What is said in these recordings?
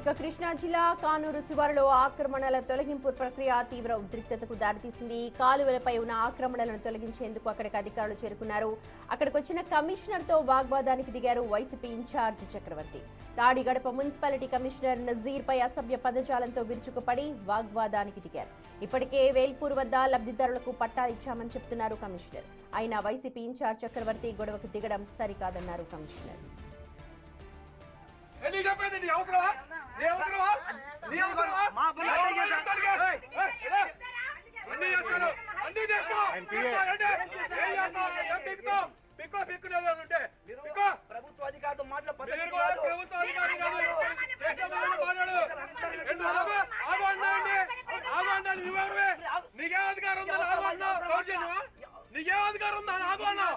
ఇక కృష్ణా జిల్లా కానూరు శివారులో ఆక్రమణల తొలగింపు ప్రక్రియ తీవ్ర ఉద్రిక్తతకు దారితీసింది. కాలువలపై ఉన్న ఆక్రమణలను తొలగించేందుకు అక్కడికి అధికారులు చేరుకున్నారు. అక్కడికి వచ్చిన కమిషనర్ తో వాగ్వాదానికి దిగారు వైసీపీ ఇన్ఛార్జ్ చక్రవర్తి. తాడిగడప మున్సిపాలిటీ కమిషనర్ నజీర్ పై అసభ్య పదజాలంతో విరుచుకుపడి వాగ్వాదానికి దిగారు. ఇప్పటికే వేల్పూర్ వద్ద లబ్ధిదారులకు పట్టాలిచ్చామని చెప్తున్నారు కమిషనర్. అయినా వైసీపీ ఇన్ఛార్జ్ చక్రవర్తి గొడవకు దిగడం సరికాదన్నారు కమిషనర్. ప్రభుత్వ అధికారులతో నీకే అధికారం ఉందా? నాకు అన్నా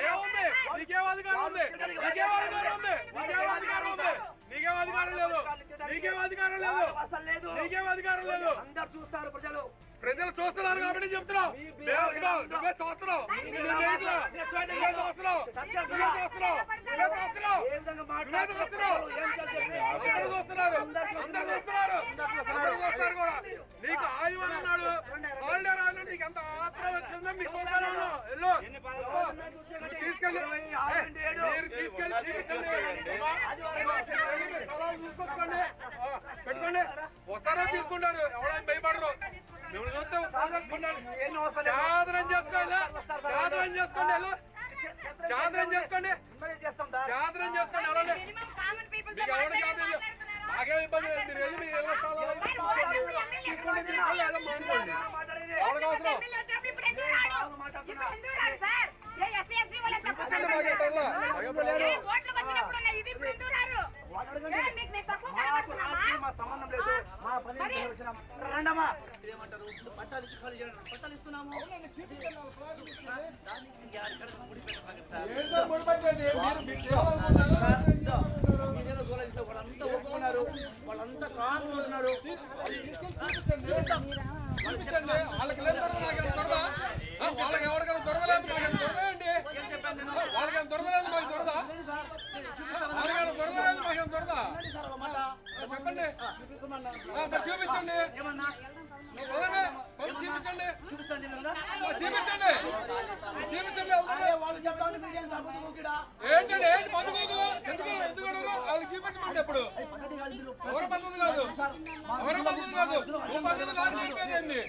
ఏముంది? నీకేం అధికారం ఉంది? నీకేం అధికారం ఉంది? నీకేం అధికారం ఉంది? నీకేం అధికారం లేదు. నీకేం అధికారం లేదు. నీకేం అధికారం లేదు. అందరు చూస్తారు, ప్రజలు చూస్తున్నారు కాబట్టి చెప్తున్నావు. నువ్వే చూస్తున్నావు. నీకు ఆయువని అన్నాడు, హాలిడే రాను. నీకు ఎంత ఆత్రం వచ్చిందో మీకు తీసుకెళ్ళి చూసుకోండి, పెట్టుకోండి. వస్తారో తీసుకుంటారు, ఎవరైనా భయపడరు. మిమ్మల్ని చూస్తే జాతరం చేసుకోండి, జాతరం చేసుకోండి, జాతరం చేసుకోండి, జాతరం చేసుకోండి. అలానే మీకు ఎవరు జాతరం నాకే ఇబ్బంది లేదు. మీరు వెళ్ళి మీరు ఎవరి స్థలాలు తీసుకోండి, తీసుకోండి, ఎలా మానుకోండి. ఎవరికి అవసరం పట్టాలు ఇస్తున్నాము. వాళ్ళంతా ఒప్పుకున్నారు, వాళ్ళంతా కానుకుంటున్నారు. వాళ్ళకి ఎవరికైనా దొరకలేదు, దొరకలేండి. వాళ్ళకి దొరకలేదు, మాకు దొరదా? వాళ్ళకైనా దొరకలేదు, మాకేం దొరదా? చెప్పండి, చూపించండి, చూపించండి, చూపించండి, చూపించండి. వాళ్ళు చెప్పాలి ఏంటండి? ఏంటి పందుకోకు? ఎందుకు వాళ్ళకి చూపించమండి. ఎప్పుడు ఎవరు పద్ధతి కాదు, ఎవరు పద్ధతి కాదు. నువ్వు పద్ధతి కాదు, నేర్పేది ఏంది?